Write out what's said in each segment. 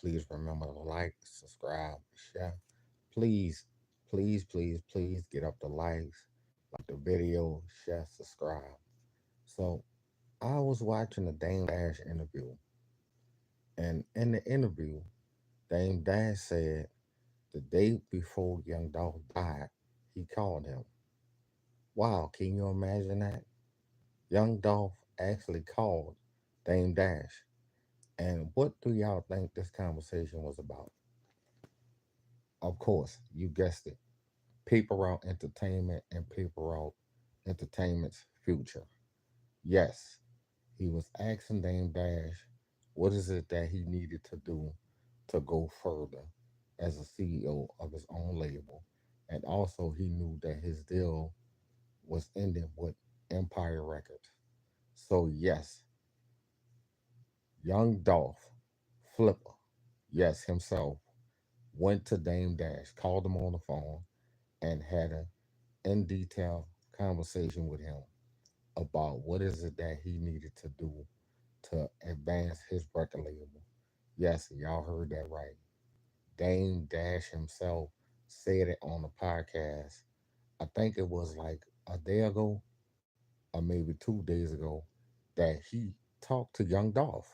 please remember to like, subscribe, share. Please, please get up the likes, like the video, share, subscribe. So I was watching the Dame Dash interview, and in the interview, Dame Dash said the day before Young Dolph died, he called him. Wow, can you imagine that? Young Dolph actually called Dame Dash. And what do y'all think this conversation was about? Of course, you guessed it. Paper Route Entertainment and Paper Route Entertainment's future. Yes, he was asking Dame Dash what is it that he needed to do to go further as a CEO of his own label. And also, he knew that his deal was ending with Empire Records. So, yes, young Dolph, Flipper, yes, himself, went to Dame Dash, called him on the phone, and had an in detail conversation with him about what is it that he needed to do to advance his record label. Yes, y'all heard that right. Dame Dash himself said it on the podcast. I think it was like a day ago or maybe 2 days ago that he talked to Young Dolph.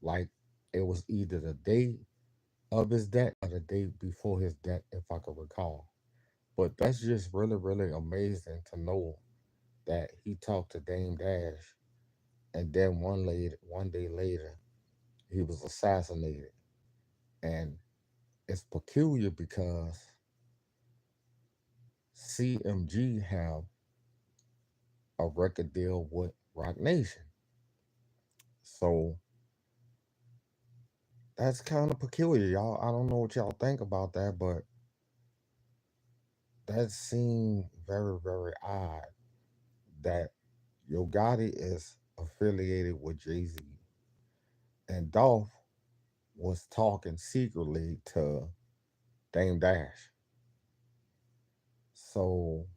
Like it was either the day of his death or the day before his death, if I could recall. But that's just really amazing to know that he talked to Dame Dash, and then one day later, he was assassinated. And it's peculiar because CMG have a record deal with Rock Nation, so that's kind of peculiar, y'all. I don't know what y'all think about that, but that seemed very odd that Yo Gotti is affiliated with Jay Z, and Dolph was talking secretly to Dame Dash. So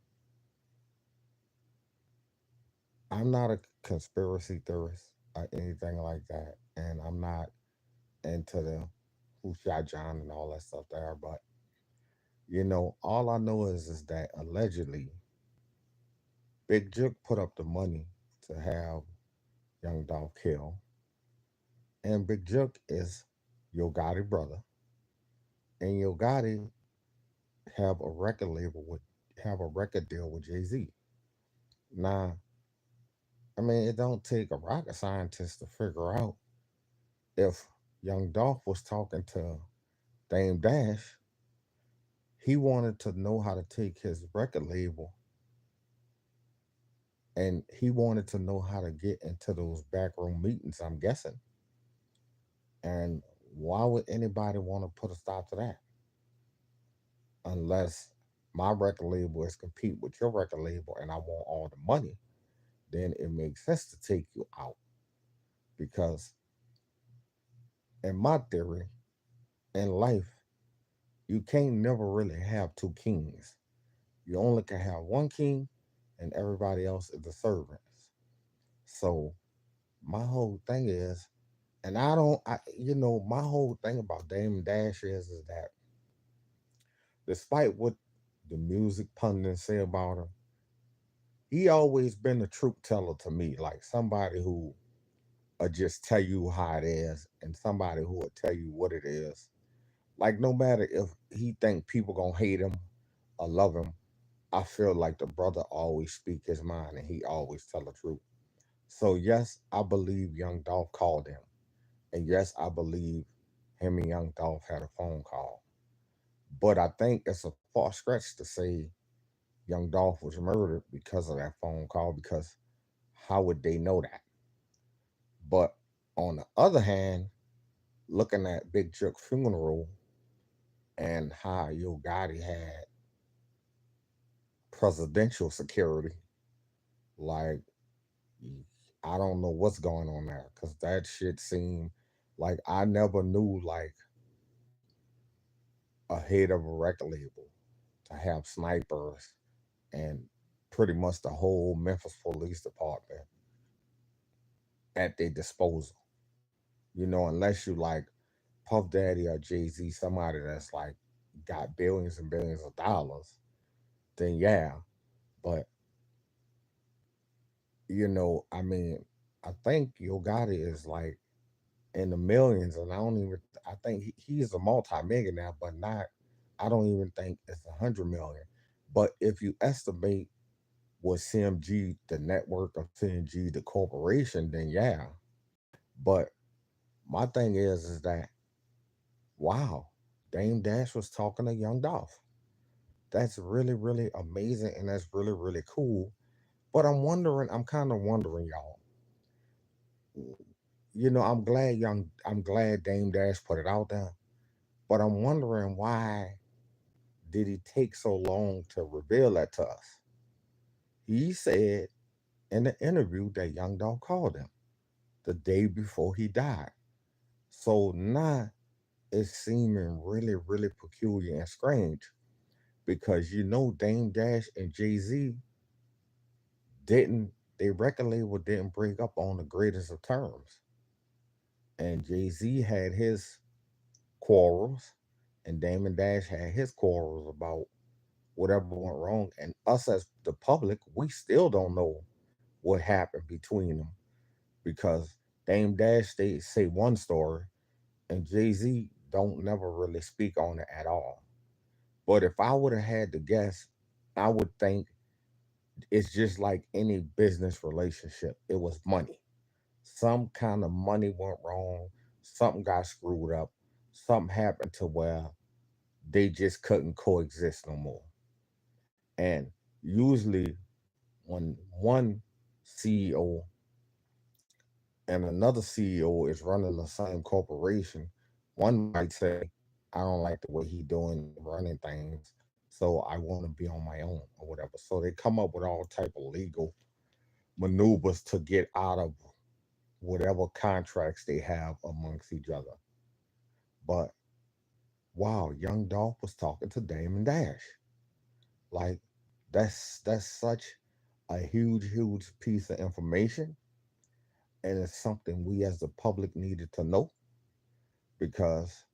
I'm not a conspiracy theorist or anything like that, and I'm not into the who shot John and all that stuff there. But all I know is that allegedly Big Jook put up the money to have Young Dolph killed, and Big Jook is Yo Gotti brother, and Yo Gotti have a record label with have a record deal with Jay Z. Now, I mean, it don't take a rocket scientist to figure out if Young Dolph was talking to Dame Dash, he wanted to know how to take his record label and he wanted to know how to get into those backroom meetings, I'm guessing. And why would anybody want to put a stop to that? Unless my record label is compete with your record label and I want all the money, then it makes sense to take you out. Because in my theory, in life, you can't never really have two kings. You only can have one king and everybody else is the servants. So my whole thing is, and I don't, my whole thing about Damon Dash is that despite what the music pundits say about him, he always been a truth teller to me, like somebody who will just tell you how it is and somebody who will tell you what it is. Like no matter if he think people gonna hate him or love him, I feel like the brother always speak his mind and he always tell the truth. So yes, I believe Young Dolph called him. And yes, I believe him and Young Dolph had a phone call. But I think it's a far stretch to say Young Dolph was murdered because of that phone call, because how would they know that? But on the other hand, looking at Big Chuck funeral and how Yo Gotti had presidential security, like I don't know what's going on there because that shit seemed like I never knew like a head of a record label to have snipers and pretty much the whole Memphis Police Department at their disposal. Unless you like Puff Daddy or Jay Z, somebody that's like got billions and billions of dollars, then yeah. But I mean, I think Yo Gotti is like in the millions, and I don't even. I think he's a multi-millionaire, but not. I don't even think it's 100 million. But if you estimate what CMG, the network of CMG, the corporation, then yeah. But my thing is that wow, Dame Dash was talking to Young Dolph. That's really, really amazing, and that's really, really cool. But I'm kind of wondering, y'all. I'm glad Dame Dash put it out there, but I'm wondering why did he take so long to reveal that to us? He said in the interview that Young Dog called him the day before he died. So now it's seeming really, really peculiar and strange because Dame Dash and Jay Z didn't, their record label didn't break up on the greatest of terms. And Jay Z had his quarrels, and Damon Dash had his quarrels about whatever went wrong. And us as the public, we still don't know what happened between them because Dame Dash they say one story, and Jay Z don't never really speak on it at all. But if I would have had to guess, I would think it's just like any business relationship. It was money. Some kind of money went wrong. Something got screwed up. Something happened to where they just couldn't coexist no more. And usually, when one CEO and another CEO is running the same corporation, one might say, I don't like the way he doing running things, so I want to be on my own or whatever. So they come up with all type of legal maneuvers to get out of whatever contracts they have amongst each other. But wow, Young Dolph was talking to Damon Dash. Like that's such a huge, huge piece of information, and it's something we as the public needed to know because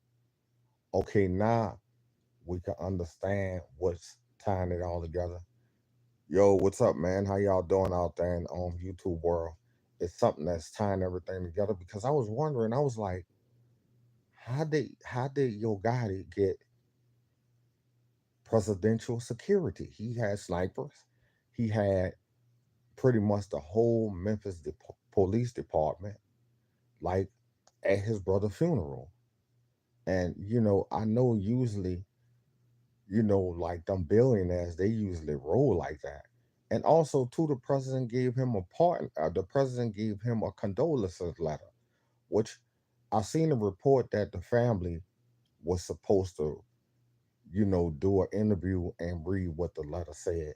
okay, now we can understand what's tying it all together. Yo, what's up, man? How y'all doing out there in YouTube world? It's something that's tying everything together because I was wondering, I was like, how did Yo Gotti get presidential security? He had snipers. He had pretty much the whole police department, like at his brother's funeral. And I know usually like them billionaires, they usually roll like that. And also, too, the president gave him a condolences letter, which I seen a report that the family was supposed to, do an interview and read what the letter said.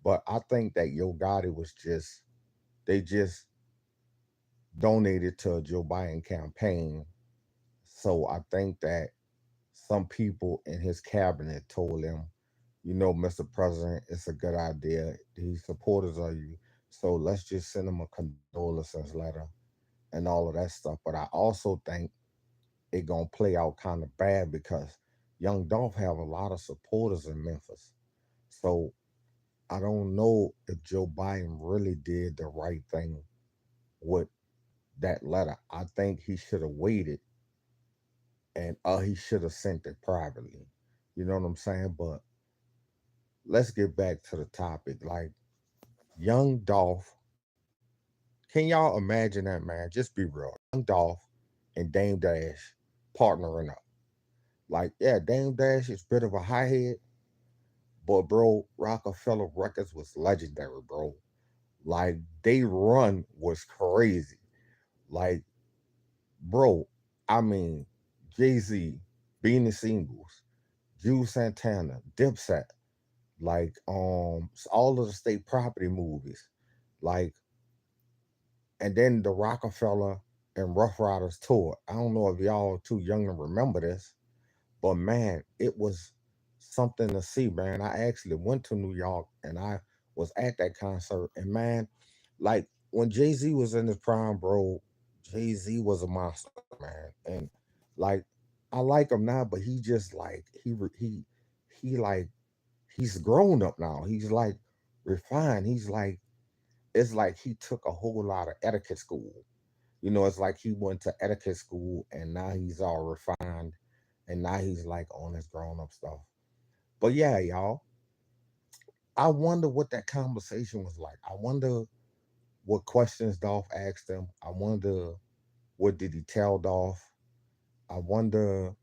But I think that Yo Gotti they just donated to a Joe Biden campaign. So I think that some people in his cabinet told him, Mr. President, it's a good idea. He's supporters of you. So let's just send him a condolences letter and all of that stuff. But I also think it gonna play out kind of bad because Young Dolph have a lot of supporters in Memphis. So I don't know if Joe Biden really did the right thing with that letter. I think he should have waited and he should have sent it privately. You know what I'm saying? But let's get back to the topic. Like Young Dolph, can y'all imagine that, man? Just be real. Young Dolph and Dame Dash partnering up. Like, yeah, Dame Dash is a bit of a high head, but bro, Rockefeller Records was legendary, bro. Like, they run was crazy. Like, bro, I mean, Jay-Z, Beanie Singles, Jules Santana, Dipset, like all of the state property movies, like, and then the Rockefeller and Rough Riders tour. I don't know if y'all are too young to remember this, but man, it was something to see, man. I actually went to New York and I was at that concert, and man, like when Jay Z was in his prime, bro, Jay Z was a monster, man, and like. I like him now, but he just like he like he's grown up now. He's like refined. He's like it's like he took a whole lot of etiquette school. You know, it's like he went to etiquette school and now he's all refined and now he's like on his grown up stuff. But yeah, y'all, I wonder what that conversation was like. I wonder what questions Dolph asked him. I wonder what did he tell Dolph. I wonder,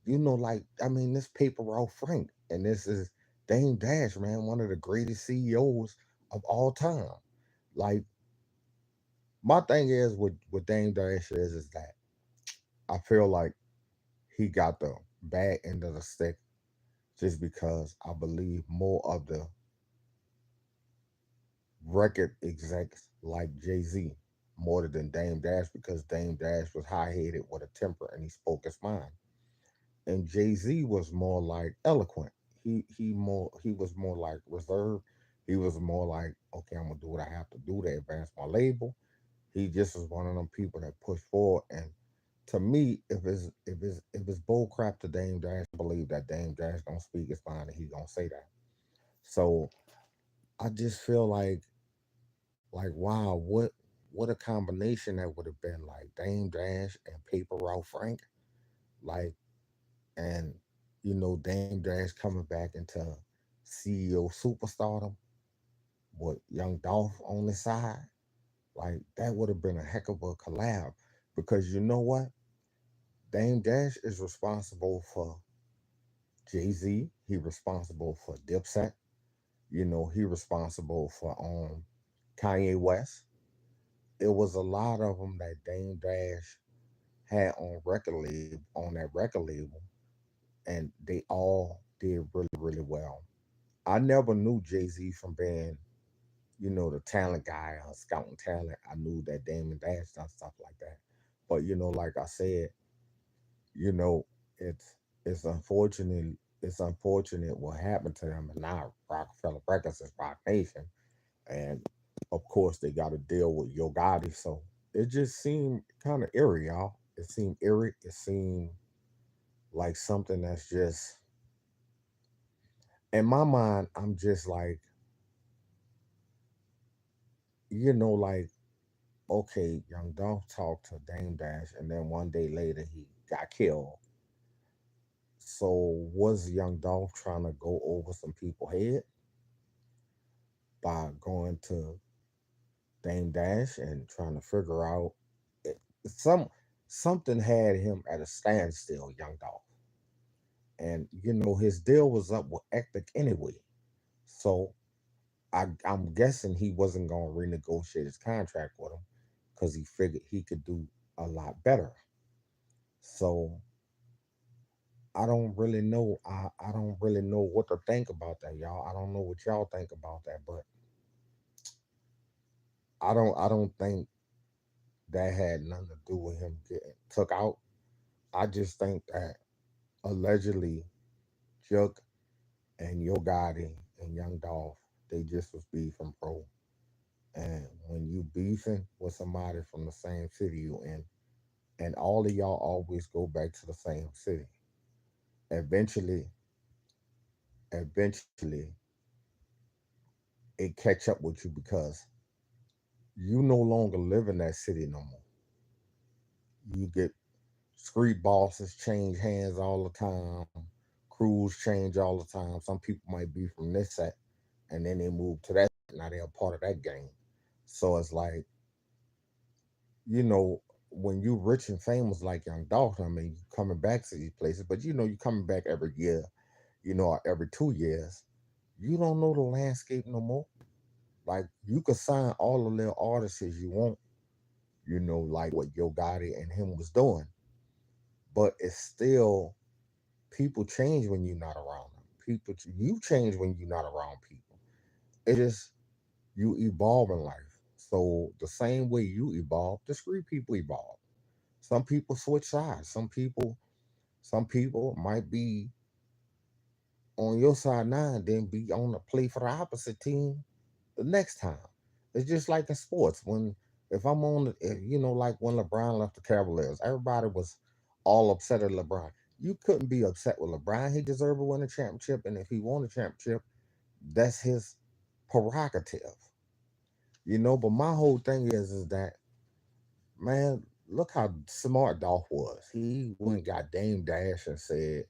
like, I mean, this paper Ralph Frank, and this is Dame Dash, man, one of the greatest CEOs of all time. Like, my thing is with Dame Dash is that I feel like he got the bad end of the stick just because I believe more of the record execs like Jay-Z more than Dame Dash because Dame Dash was high headed with a temper and he spoke his mind. And Jay-Z was more like eloquent. He was more like reserved. He was more like, okay, I'm gonna do what I have to do to advance my label. He just was one of them people that push forward. And to me, if it's bull crap to Dame Dash, I believe that Dame Dash gonna speak his mind and he gonna say that. So I just feel like wow, what a combination that would have been like Dame Dash and Paper Ralph Frank, like and Dame Dash coming back into CEO superstardom with Young Dolph on the side, like that would have been a heck of a collab because you know what, Dame Dash is responsible for Jay-Z, he responsible for Dipset, he responsible for Kanye West. It was a lot of them that Dame Dash had on that record label, and they all did really really well. I never knew Jay Z from being the talent guy or scouting talent. I knew that Damon Dash done stuff like that, but like I said, you know it's it's unfortunate. It's unfortunate what happened to them, and now Rockefeller Records is Rock Nation, and of course they got to deal with Yo Gotti. So it just seemed kind of eerie, y'all. It seemed eerie. It seemed like something that's just in my mind. I'm just like, like, okay, Young Dolph talked to Dame Dash, and then one day later he got killed. So was Young Dolph trying to go over some people's head by going to Dame Dash and trying to figure out it, some something had him at a standstill, Young Dolph, and his deal was up with Epic anyway. So I'm guessing he wasn't going to renegotiate his contract with him because he figured he could do a lot better. So I don't really know. I don't really know what to think about that, y'all. I don't know what y'all think about that, but I don't think that had nothing to do with him getting took out. I just think that allegedly Chuck and Yo Gotti and Young Dolph, they just was beefing, bro. And when you beefing with somebody from the same city you in, and all of y'all always go back to the same city, eventually, eventually, it catch up with you because you no longer live in that city no more. You get street bosses change hands all the time, crews change all the time. Some people might be from this set and then they move to that set. Now they're a part of that game. So it's like, you know, when you rich and famous like Young Dolph, I mean, you coming back to these places, but you coming back every year, or every 2 years. You don't know the landscape no more. Like you could sign all the little artists you want, like what Yo Gotti and him was doing. But it's still people change when you're not around them. You change when you're not around people. It just you evolve in life. So the same way you evolve, the street people evolve. Some people switch sides. Some people might be on your side now and then be on the play for the opposite team the next time. It's just like in sports. When if I'm on, like when LeBron left the Cavaliers, everybody was all upset at LeBron. You couldn't be upset with LeBron. He deserved to win a championship, and if he won a championship, that's his prerogative. But my whole thing is that, man, look how smart Dolph was. He went and got Dame Dash and said,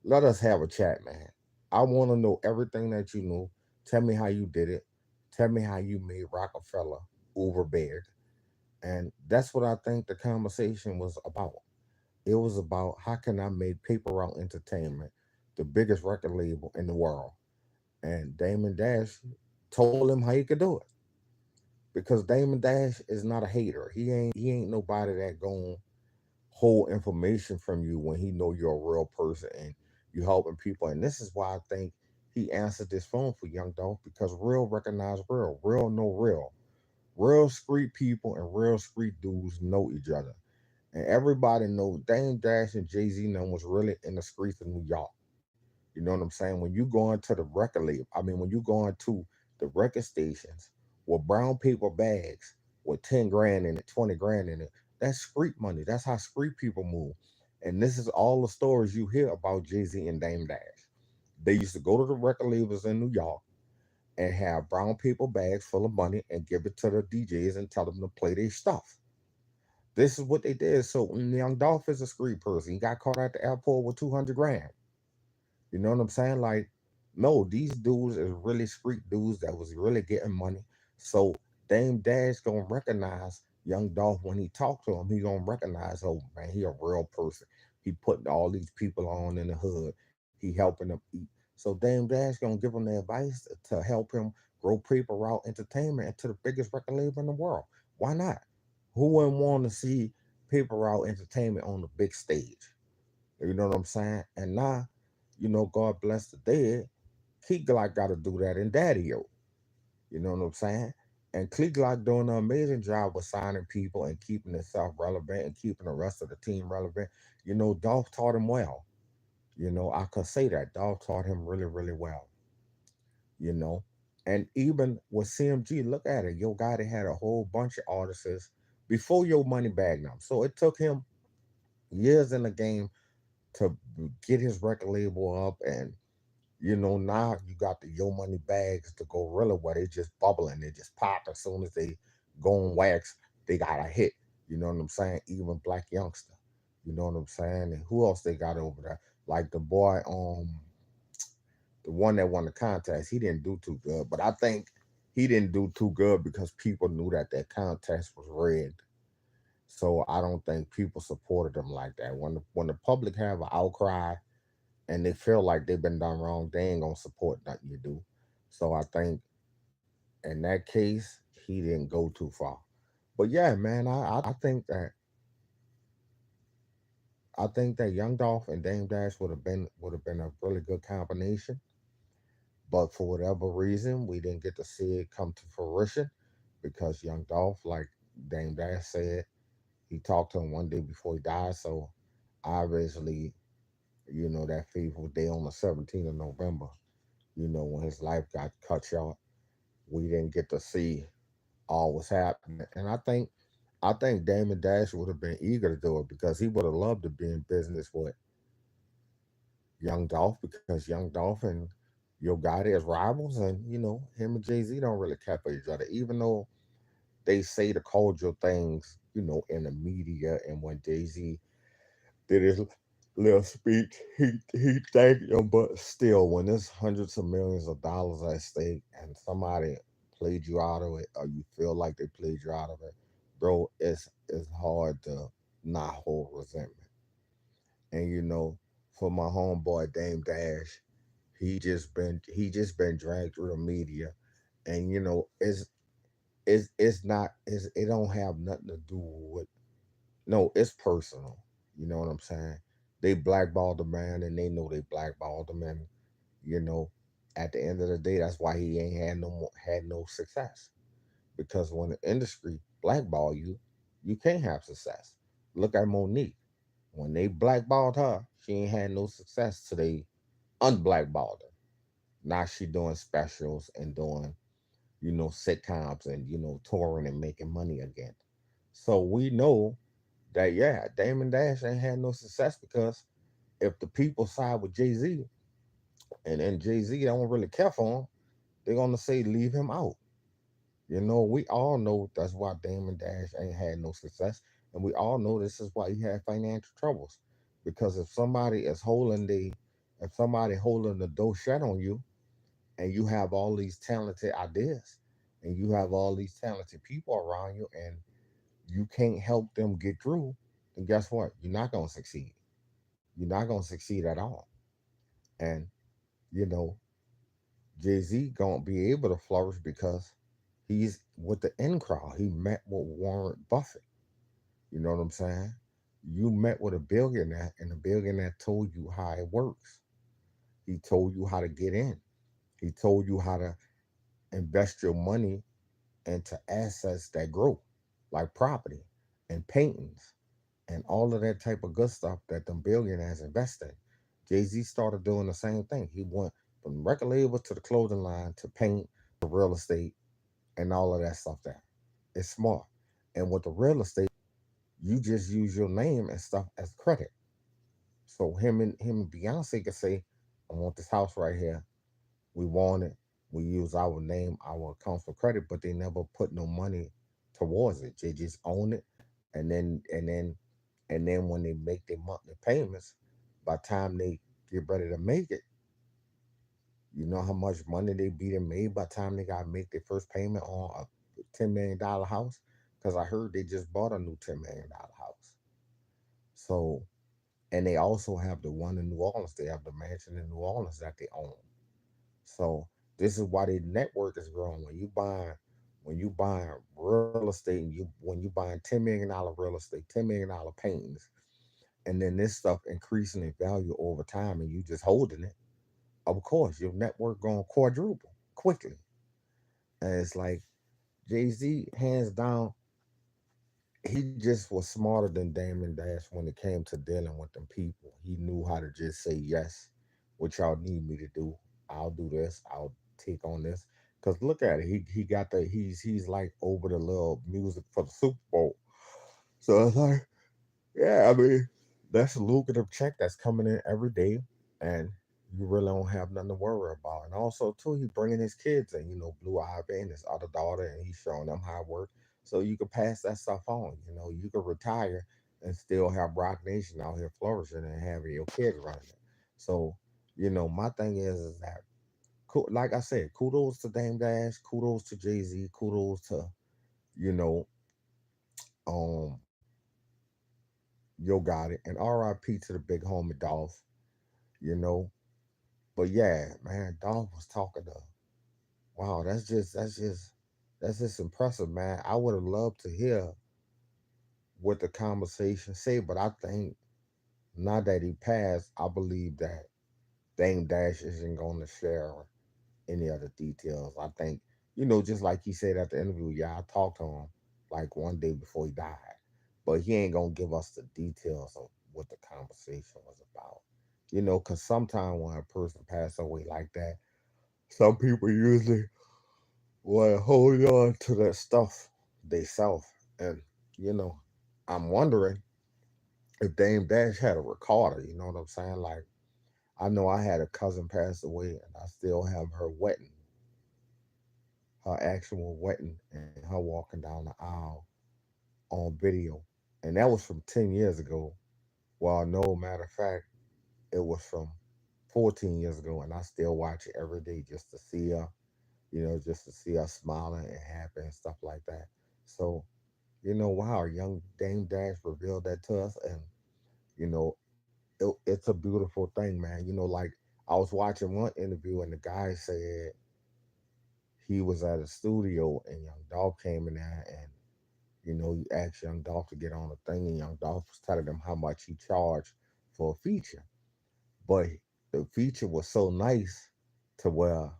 "Let us have a chat, man. I want to know everything that you know. Tell me how you did it. Tell me how you made Rockefeller uber big." And that's what I think the conversation was about. It was about how can I make Paper Route Entertainment the biggest record label in the world. And Damon Dash told him how he could do it. Because Damon Dash is not a hater. He ain't nobody that gon' hold information from you when he know you're a real person and you helping people. And this is why I think he answered this phone for Young Dolph, because real recognize real, real know real. Real street people and real street dudes know each other. And everybody knows Dame Dash and Jay-Z was really in the streets of New York. You know what I'm saying? When you go into the record label, when you go into the record stations with brown paper bags with 10 grand in it, 20 grand in it, that's street money. That's how street people move. And this is all the stories you hear about Jay-Z and Dame Dash. They used to go to the record labels in New York and have brown paper bags full of money and give it to the DJs and tell them to play their stuff. This is what they did. So when Young Dolph is a street person, he got caught at the airport with 200 grand. You know what I'm saying? Like, no, these dudes is really street dudes that was really getting money. So Dame Dash gonna recognize Young Dolph when he talk to him. He gonna recognize, oh man, he a real person. He putting all these people on in the hood. He helping them eat. So Dame Dash gonna give him the advice to help him grow Paper Route Entertainment into the biggest record label in the world. Why not? Who wouldn't want to see Paper Route Entertainment on the big stage? You know what I'm saying? And now, God bless the dead. Key Glock got to do that in Daddy O. You know what I'm saying? And Key Glock doing an amazing job with signing people and keeping himself relevant and keeping the rest of the team relevant. Dolph taught him well. I could say that Dolph taught him really, really well. You know, and even with CMG, look at it. Yo, guy that had a whole bunch of artists before Yo Money bagged him. So it took him years in the game to get his record label up. And now you got the Yo Money bags to go really where they just bubbling, they just pop as soon as they go on wax, they got a hit. You know what I'm saying? Even Black Youngster. You know what I'm saying? And who else they got over there? Like the boy, the one that won the contest, he didn't do too good. But I think he didn't do too good because people knew that that contest was rigged. So I don't think people supported him like that. When the public have an outcry and they feel like they've been done wrong, they ain't gonna support nothing you do. So I think in that case, he didn't go too far. But yeah, man, I think that Young Dolph and Dame Dash would have been a really good combination. But for whatever reason, we didn't get to see it come to fruition because Young Dolph, like Dame Dash said, he talked to him one day before he died. So obviously, that fateful day on the 17th of November, when his life got cut short, we didn't get to see all what's happening. And I think Damon Dash would have been eager to do it because he would have loved to be in business with Young Dolph, because Young Dolph and Yo Gotti is rivals, and him and Jay Z don't really care for each other, even though they say the cordial things, in the media. And when Jay Z did his little speech, he thanked him, but still, when there's hundreds of millions of dollars at stake and somebody played you out of it, or you feel like they played you out of it, bro, it's hard to not hold resentment. And for my homeboy Dame Dash, he just been dragged through the media, and it don't have nothing to do with, no, it's personal. You know what I'm saying? They blackballed the man, and they know they blackballed him. And you know, at the end of the day, that's why he ain't had no success. Because when the industry blackball you, you can't have success. Look at Monique. When they blackballed her, she ain't had no success till they unblackballed her. Now she doing specials and doing, sitcoms and, touring and making money again. So we know that yeah, Damon Dash ain't had no success because if the people side with Jay Z and then Jay Z don't really care for him, they're gonna say leave him out. You know, we all know that's why Damon Dash ain't had no success, and we all know this is why he had financial troubles. Because if somebody holding the door shut on you, and you have all these talented ideas, and you have all these talented people around you, and you can't help them get through, then guess what? You're not gonna succeed. You're not gonna succeed at all. And you know, Jay Z gonna be able to flourish because he's with the in crowd. He met with Warren Buffett. You know what I'm saying? You met with a billionaire, and the billionaire told you how it works. He told you how to get in. He told you how to invest your money into assets that grow, like property and paintings and all of that type of good stuff that them billionaires invest in. Jay Z started doing the same thing. He went from the record label to the clothing line to paint to real estate and all of that stuff there. It's smart. And with the real estate, you just use your name and stuff as credit. So him and Beyonce could say, I want this house right here. We want it. We use our name, our account for credit, but they never put no money towards it. They just own it, and then when they make their monthly payments, by the time they get ready to make it, you know how much money they be done made by the time they got to make their first payment on a $10 million house. Because I heard they just bought a new $10 million house. So, and they also have the one in New Orleans. They have the mansion in New Orleans that they own. So this is why the network is growing. When you buying real estate, and when you buying $10 million real estate, $10 million paintings, and then this stuff increasing in value over time, and you just holding it, of course your network going quadruple quickly. And it's like Jay Z, hands down, he just was smarter than Damon Dash when it came to dealing with them people. He knew how to just say yes, what y'all need me to do. I'll do this. I'll take on this. Cause look at it. He got the he's like over the little music for the Super Bowl. So it's like, yeah, I mean, that's a lucrative check that's coming in every day, and you really don't have nothing to worry about. And also, too, he bringing his kids in, Blue Ivy and his other daughter, and he's showing them how it works. So you can pass that stuff on. You can retire and still have Rock Nation out here flourishing and having your kids running it. So, my thing is that, like I said, kudos to Dame Dash, kudos to Jay Z, kudos to, you know, um, Yo got it, and R.I.P. to the big homie Dolph, you know. But yeah, man, Dolph was talking to. Wow, that's just impressive, man. I would have loved to hear what the conversation say, but I think now that he passed, I believe that Dame Dash isn't going to share any other details. I think, just like he said at the interview, yeah, I talked to him like one day before he died, but he ain't gonna give us the details of what the conversation was about. Because sometimes when a person passes away like that, some people usually want to hold on to that stuff they self. And, you know, I'm wondering if Dame Dash had a recorder, you know what I'm saying? Like, I know I had a cousin pass away and I still have her wedding, her actual wedding, and her walking down the aisle on video. And that was from 10 years ago. Well, no matter of fact, it was from 14 years ago, and I still watch it every day just to see her, just to see her smiling and happy and stuff like that. So, wow, young Dame Dash revealed that to us, and you know, it's a beautiful thing, man. Like I was watching one interview, and the guy said he was at a studio, and Young Dolph came in there, and he asked Young Dolph to get on the thing, and Young Dolph was telling him how much he charged for a feature, but the feature was so nice to where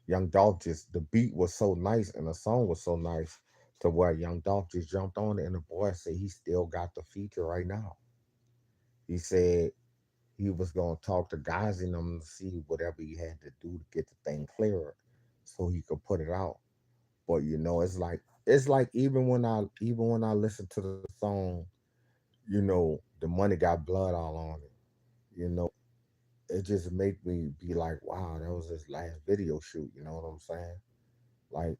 Young Dolph just the beat was so nice and the song was so nice to where Young Dolph just jumped on it, and the boy said he still got the feature right now. He said he was gonna talk to guys in them to see whatever he had to do to get the thing cleared so he could put it out. But it's like even when I listen to the song, the money got blood all on it. You know, it just make me be like, wow, that was his last video shoot. You know what I'm saying? Like,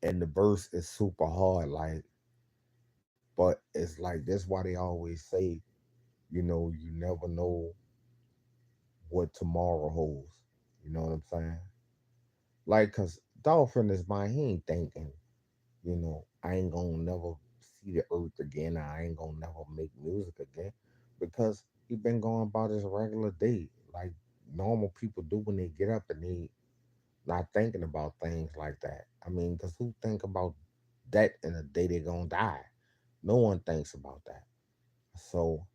and the verse is super hard. Like, but it's like that's why they always say, you never know what tomorrow holds. You know what I'm saying? Like, cause Dolphin is mine. He ain't thinking, I ain't gonna never see the earth again. I ain't gonna never make music again, because he been going about his regular day, like normal people do when they get up and they not thinking about things like that. I mean, cause who think about that in the day they gonna die? No one thinks about that. So,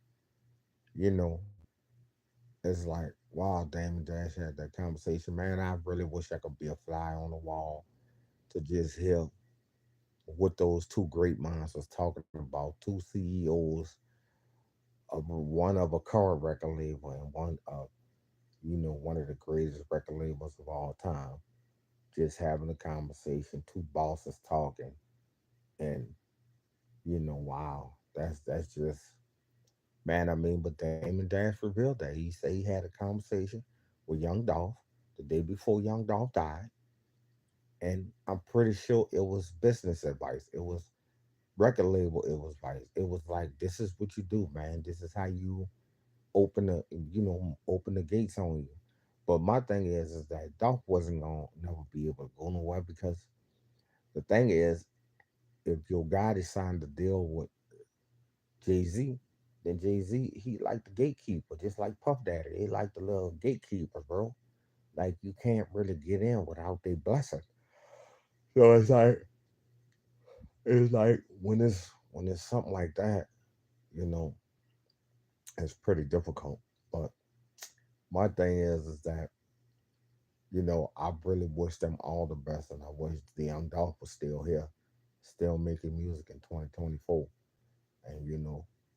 you know, it's like, wow, Damon Dash had that conversation. Man, I really wish I could be a fly on the wall to just hear what those two great minds was talking about. Two CEOs of one of a car record label and one of one of the greatest record labels of all time. Just having a conversation, two bosses talking, and wow, that's just man. I mean, but Damon Dash revealed that he said he had a conversation with Young Dolph the day before Young Dolph died, and I'm pretty sure it was business advice. It was record label. It was like this is what you do, man. This is how you open the gates on you. But my thing is that Dolph wasn't gonna never be able to go nowhere, because the thing is, if your guy signed a deal with Jay Z, then Jay Z he like the gatekeeper, just like Puff Daddy. They like the little gatekeeper, bro. Like you can't really get in without their blessing. So it's like when it's something like that, you know, it's pretty difficult. But my thing is that I really wish them all the best, and I wish the Young Dolph was still here, still making music in 2024. And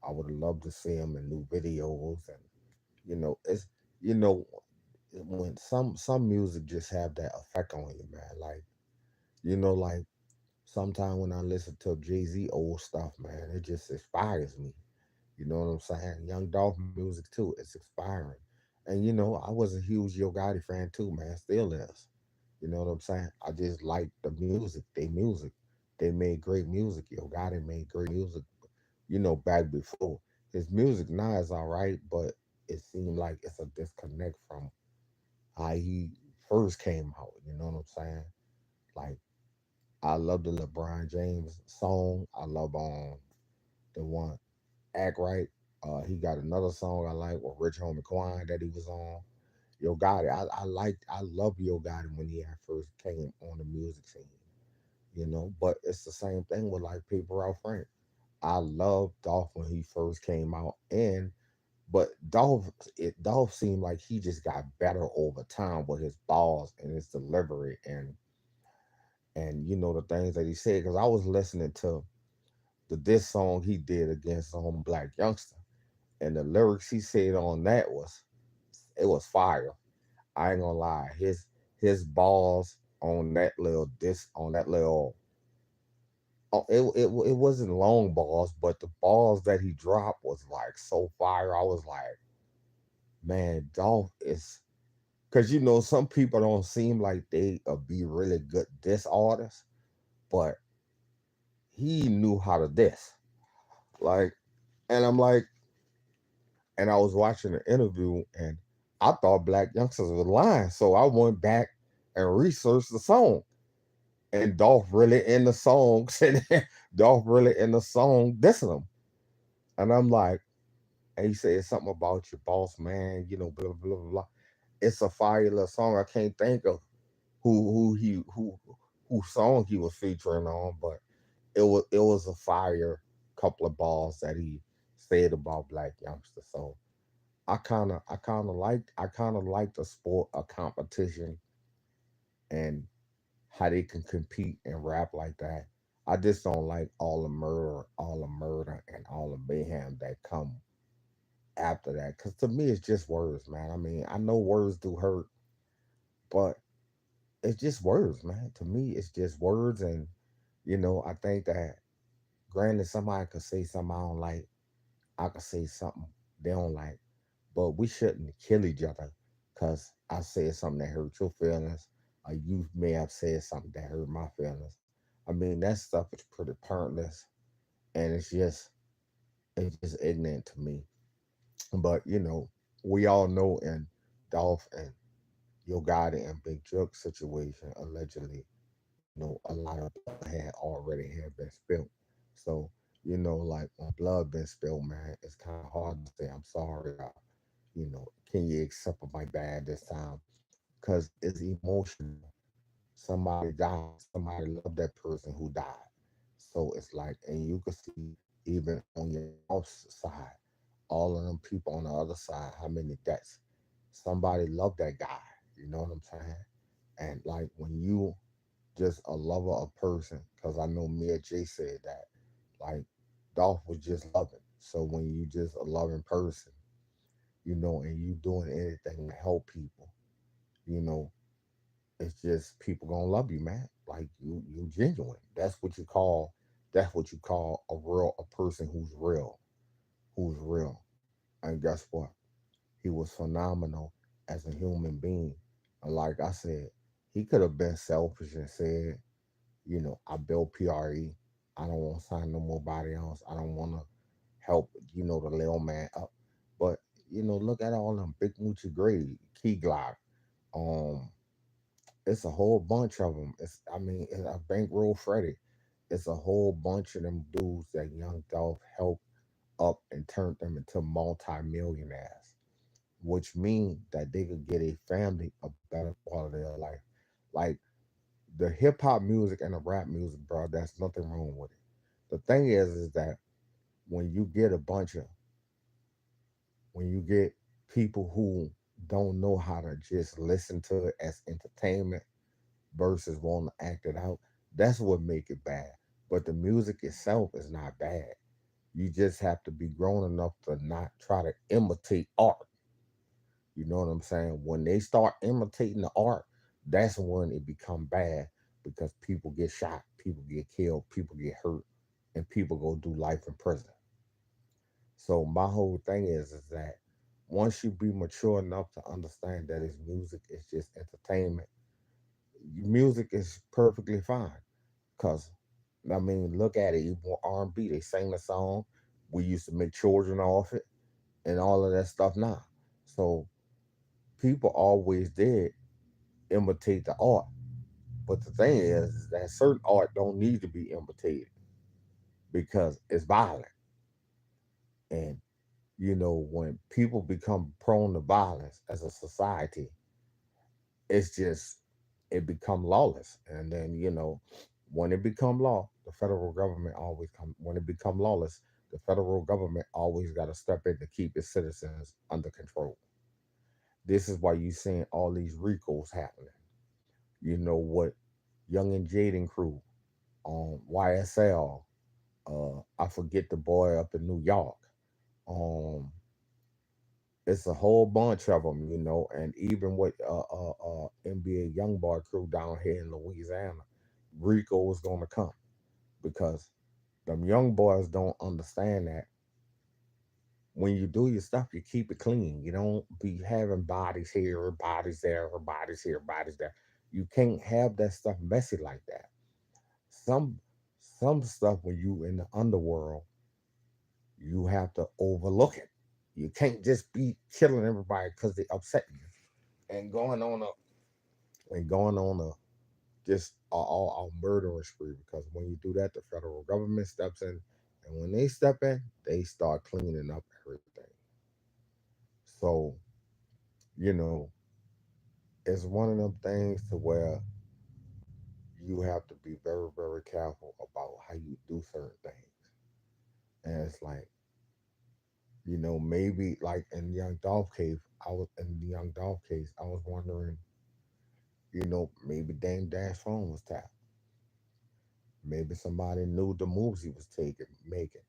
I would have loved to see him in new videos, and it's you know when some music just have that effect on you, man. Like like sometimes when I listen to Jay Z old stuff, man, it just inspires me. You know what I'm saying? Young Dolph music too. It's expiring. And I was a huge Yo Gotti fan too, man. Still is. You know what I'm saying? I just like the music. They music. They made great music. Yo Gotti made great music. Back before his music now is all right, but it seemed like it's a disconnect from how he first came out. You know what I'm saying? Like I love the LeBron James song. I love the one Act Right. He got another song I like with Rich Homie Quan that he was on. Yo Gotti, I love Yo Gotti when he had first came on the music scene, But it's the same thing with like Paper Out Frank. I love Dolph when he first came out, and but Dolph seemed like he just got better over time with his balls and his delivery and the things that he said. Because I was listening to the diss song he did against Black Youngster, and the lyrics he said on that was fire. I ain't gonna lie, his balls on that little disc on that little it wasn't long balls, but the balls that he dropped was like so fire. I was like, man, Dolph is because some people don't seem like they be really good diss artists, but he knew how to diss. Like, and I'm like, and I was watching the interview, and I thought Black Youngsters was lying, so I went back and researched the song, and Dolph really in the song, Dolph really in the song dissing him, and I'm like, and he said something about your boss man, blah blah blah blah. It's a fire little song. I can't think of who song he was featuring on, but it was a fire couple of balls that he said about Black Youngster. So I kind of like the sport of competition and how they can compete and rap like that. I just don't like all the murder and all the mayhem that come after that. Cause to me it's just words, man. I mean, I know words do hurt, but it's just words, man. To me, it's just words, and I think that granted somebody could say something I don't like, I could say something they don't like, but we shouldn't kill each other because I said something that hurt your feelings, or you may have said something that hurt my feelings. I mean, that stuff is pretty pointless, and it's just ignorant to me. But we all know in Dolph and Yo Gotti and Big Jerk situation, allegedly, a lot of blood had been spilled. So, like when blood been spilled, man, it's kind of hard to say I'm sorry. Can you accept my bad this time? Because it's emotional. Somebody died. Somebody loved that person who died. So it's like, and you can see even on your Dolph's side, all of them people on the other side, how many deaths. Somebody loved that guy. You know what I'm saying? And like when you just a lover of person, because I know Mia J said that, like Dolph was just loving. So when you just a loving person, and you doing anything to help people, you know, it's just people gonna love you, man. Like you genuine. That's what you call a person who's real. And guess what? He was phenomenal as a human being. And like I said, he could have been selfish and said, I built PRE. I don't want to sign no more body else. I don't want to help, the little man up. But, look at all them big Moochie grade, Key Glock. Um, it's a whole bunch of them. It's a bankroll Freddy. It's a whole bunch of them dudes that Young Dolph helped up and turned them into multi-millionaires, which mean that they could get a family a better quality of life. Like the hip hop music and the rap music, bro, that's nothing wrong with it. The thing is that when you get a bunch of when you get people who don't know how to just listen to it as entertainment versus want to act it out, that's what make it bad. But the music itself is not bad. You just have to be grown enough to not try to imitate art. You know what I'm saying? When they start imitating the art, that's when it become bad because people get shot, people get killed, people get hurt, and people go do life in prison. So my whole thing is that once you be mature enough to understand that it's music, it's just entertainment. Music is perfectly fine. Cause look at it. Even R&B, they sing the song. We used to make children off it and all of that stuff now. So people always did imitate the art. But the thing is that certain art don't need to be imitated because it's violent. And when people become prone to violence as a society, it's just it become lawless. And then, when it become law, the federal government always come when it become lawless, the federal government always got to step in to keep its citizens under control. This is why you seeing all these recalls happening. You know what Young and Jaden crew on YSL. I forget the boy up in New York. Um, it's a whole bunch of them, and even with NBA YoungBoy crew down here in Louisiana, Rico is going to come because them young boys don't understand that when you do your stuff, you keep it clean. You don't be having bodies here, bodies there, bodies here, bodies there. You can't have that stuff messy like that. Some some stuff when you in the underworld, you have to overlook it. You can't just be killing everybody because they upset you and going on a just a murdering spree. Because when you do that, the federal government steps in, and when they step in, they start cleaning up everything. So you know, it's one of them things to where you have to be very, very careful about how you do certain things. And it's like, maybe like in the Young Dolph case, I was wondering, maybe Dame Dash phone was tapped. Maybe somebody knew the moves he was making.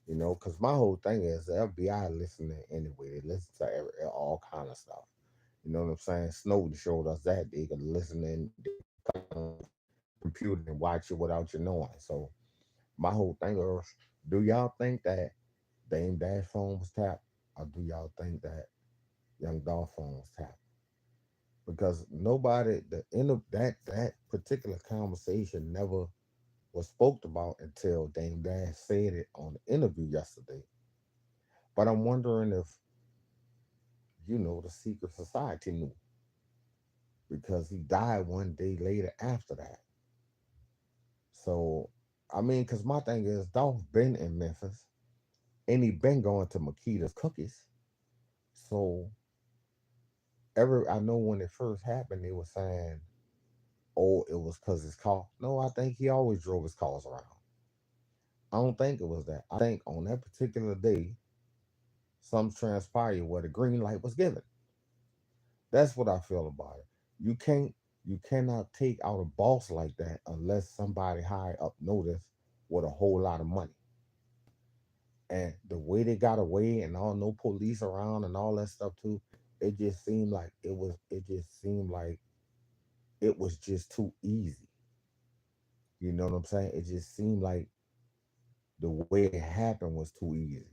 Because my whole thing is the FBI listening anyway. They listen to all kind of stuff. You know what I'm saying? Snowden showed us that they could listen in, they could come on your computer and watch it without you knowing. So my whole thing is, do y'all think that Dame Dash phone was tapped, or do y'all think that Young Dolph phone was tapped? Because nobody the end of that particular conversation never was spoke about until Dame Dash said it on the interview yesterday. But I'm wondering if the secret society knew because he died one day later after that. So I mean, because my thing is Dolph been in Memphis and he been going to Makita's Cookies. So every I know when it first happened, they were saying, "Oh, it was because his car." No, I think he always drove his cars around. I don't think it was that. I think on that particular day, some transpired where the green light was given. That's what I feel about it. You can't, you cannot take out a boss like that unless somebody high up notice with a whole lot of money. And the way they got away and all no police around and all that stuff too, it just seemed like it was. It just seemed like it was just too easy. You know what I'm saying? It just seemed like the way it happened was too easy.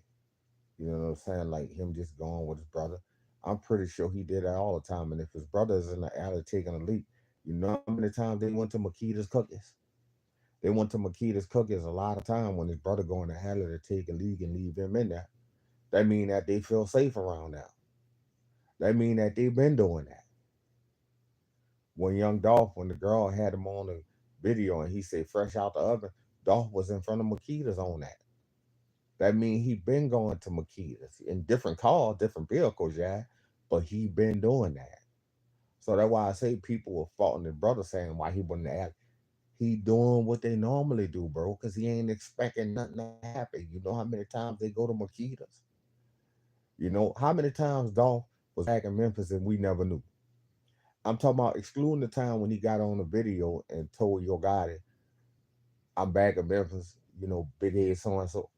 You know what I'm saying? Like him just going with his brother. I'm pretty sure he did that all the time. And if his brother is in the alley taking a leak, you know how many times they went to Makita's Cookies? They went to Makita's Cookies a lot of time when his brother go in the alley to take a leak and leave him in there. That mean that they feel safe around now. That mean that they've been doing that. When young Dolph, when the girl had him on the video and he said fresh out the oven, Dolph was in front of Makita's on that. That mean he been going to Makita's in different cars, different vehicles, yeah. But he been doing that. So that's why I say people were faulting his brother saying why he wouldn't act. He doing what they normally do, bro, because he ain't expecting nothing to happen. You know how many times they go to Makita's? You know how many times Dolph was back in Memphis and we never knew? I'm talking about excluding the time when he got on the video and told Yo Gotti, I'm back in Memphis, big head so and so.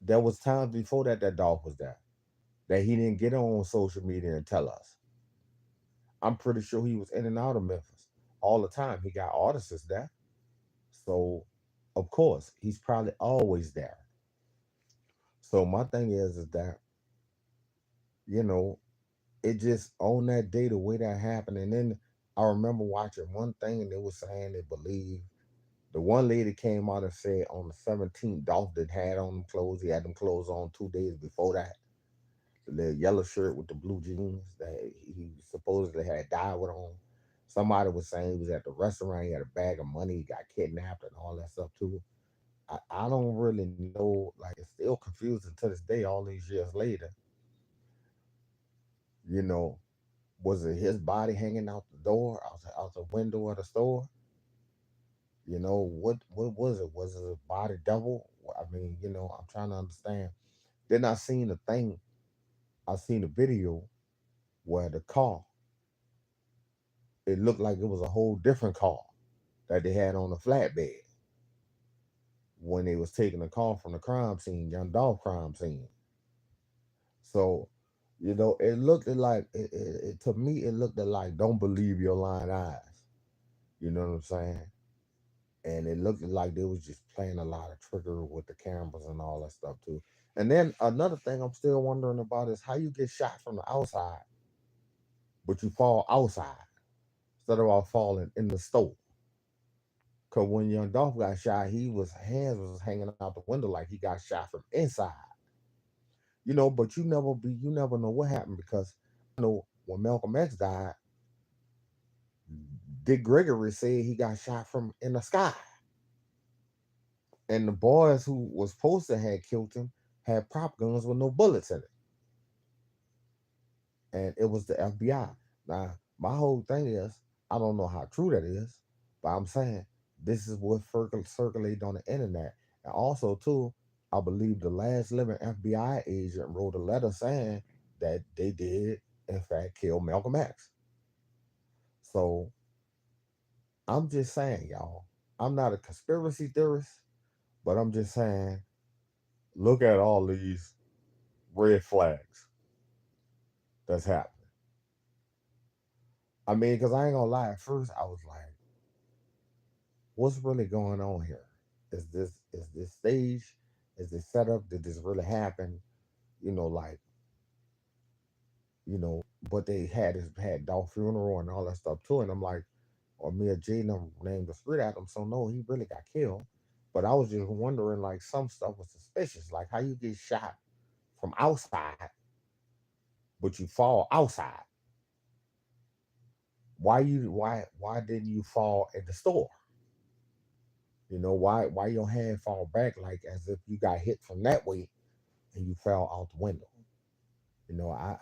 There was times before that that Dolph was there that he didn't get on social media and tell us. I'm pretty sure he was in and out of Memphis all the time. He got artists there. So, of course, he's probably always there. So, my thing is that, you know, it just on that day, the way that happened. And then I remember watching one thing and they were saying they believe the one lady came out and said on the 17th, Dolph did had on them clothes. He had them clothes on 2 days before that. The little yellow shirt with the blue jeans that he supposedly had died with on. Somebody was saying he was at the restaurant, he had a bag of money, he got kidnapped and all that stuff too. I don't really know, like it's still confusing to this day, all these years later. You know, was it his body hanging out the door, out the window of the store? What was it? Was it a body double? I mean, I'm trying to understand. Then I seen the thing, I seen a video where the car, it looked like it was a whole different car that they had on the flatbed when they was taking the car from the crime scene, Young Dolph crime scene. So, it looked like to me it looked like don't believe your lying eyes. You know what I'm saying? And it looked like they was just playing a lot of trigger with the cameras and all that stuff too. And then another thing I'm still wondering about is how you get shot from the outside, but you fall outside instead of all falling in the store. Cause when young Dolph got shot, he was hands was hanging out the window like he got shot from inside. But you never know what happened because when Malcolm X died, Dick Gregory said he got shot from in the sky. And the boys who was supposed to have killed him had prop guns with no bullets in it. And it was the FBI. Now, my whole thing is, I don't know how true that is, but I'm saying this is what circulated on the internet. And also, too, I believe the last living FBI agent wrote a letter saying that they did, in fact, kill Malcolm X. So I'm just saying, y'all, I'm not a conspiracy theorist, but I'm just saying, look at all these red flags that's happening. I mean, because I ain't gonna lie, at first I was like, what's really going on here? Is this stage? Is this setup? Did this really happen? like, you know, but they had Dolph funeral and all that stuff too. And I'm like, or Mia J named the street at him, so no, he really got killed. But I was just wondering, like, some stuff was suspicious, like how you get shot from outside, but you fall outside. Why didn't you fall at the store? Why your hand fall back like as if you got hit from that way and you fell out the window.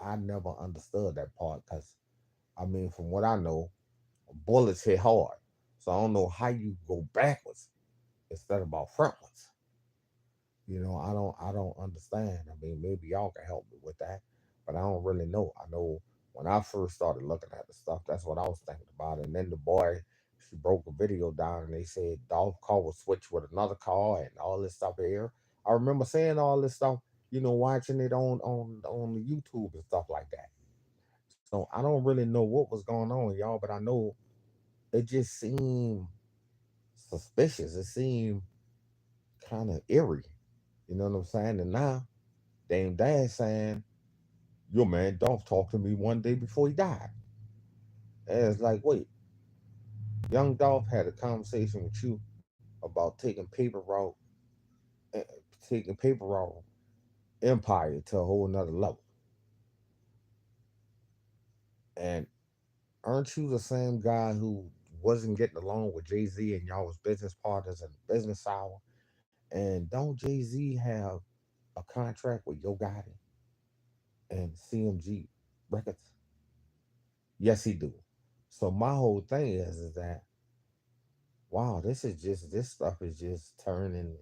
I never understood that part because I mean, from what I know, bullets hit hard. So I don't know how you go backwards instead of about frontwards. I don't understand. I mean, maybe y'all can help me with that, but I don't really know. I know when I first started looking at the stuff, that's what I was thinking about. And then the boy, she broke a video down and they said Dolph car was switched with another car and all this stuff here. I remember saying all this stuff, watching it on the YouTube and stuff like that. So I don't really know what was going on, y'all, but I know it just seemed suspicious. It seemed kind of eerie. You know what I'm saying? And now Dame Dash saying, "Yo, man, Dolph talked to me one day before he died." And it's like, wait, young Dolph had a conversation with you about eh, taking paper route empire to a whole nother level. And aren't you the same guy who wasn't getting along with Jay Z and y'all was business partners and business hour? And don't Jay Z have a contract with Yo Gotti and CMG Records? Yes, he do. So my whole thing is that wow, this stuff is just turning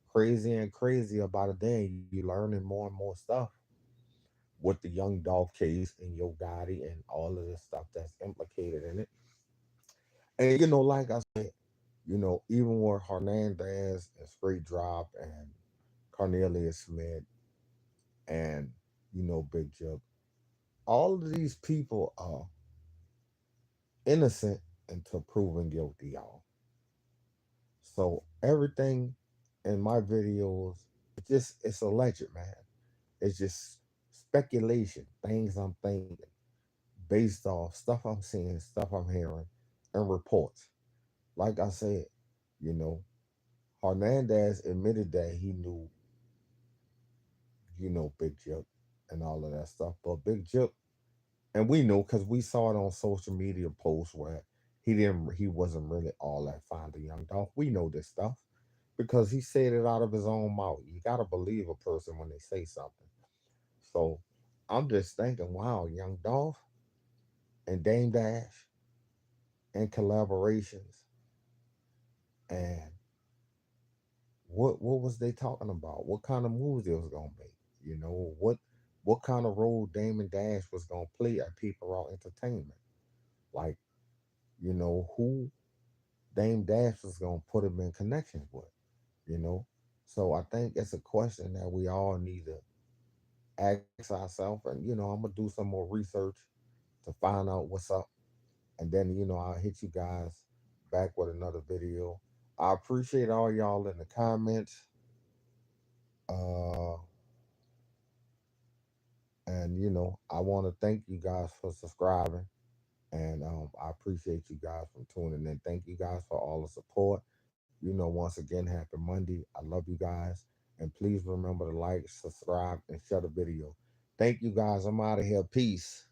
crazy and crazy about a day. You learning more and more stuff with the young Dolph case and Yo Gotti and all of the stuff that's implicated in it. And like I said, even with Hernandez and Straight Drop and Cornelius Smith and Big Jug, all of these people are innocent until proven guilty, y'all. So everything in my videos, it's alleged, man. It's just speculation, things I'm thinking, based off stuff I'm seeing, stuff I'm hearing, and reports. Like I said, you know, Hernandez admitted that he knew, Big Jip and all of that stuff. But Big Jip, and we know because we saw it on social media posts where he wasn't really all that fond of Young Dolph. We know this stuff because he said it out of his own mouth. You gotta believe a person when they say something. So I'm just thinking, wow, Young Dolph and Dame Dash and collaborations and what was they talking about? What kind of moves they was gonna make? What kind of role Damon Dash was gonna play at People Raw Entertainment? Like, who Dame Dash was gonna put him in connections with, you know? So I think it's a question that we all need to ask ourselves. And, I'm gonna do some more research to find out what's up. And then, I'll hit you guys back with another video. I appreciate all y'all in the comments. Uh and I want to thank you guys for subscribing. And I appreciate you guys for tuning in. Thank you guys for all the support. Once again, happy Monday. I love you guys. And please remember to like, subscribe, and share the video. Thank you guys. I'm out of here. Peace.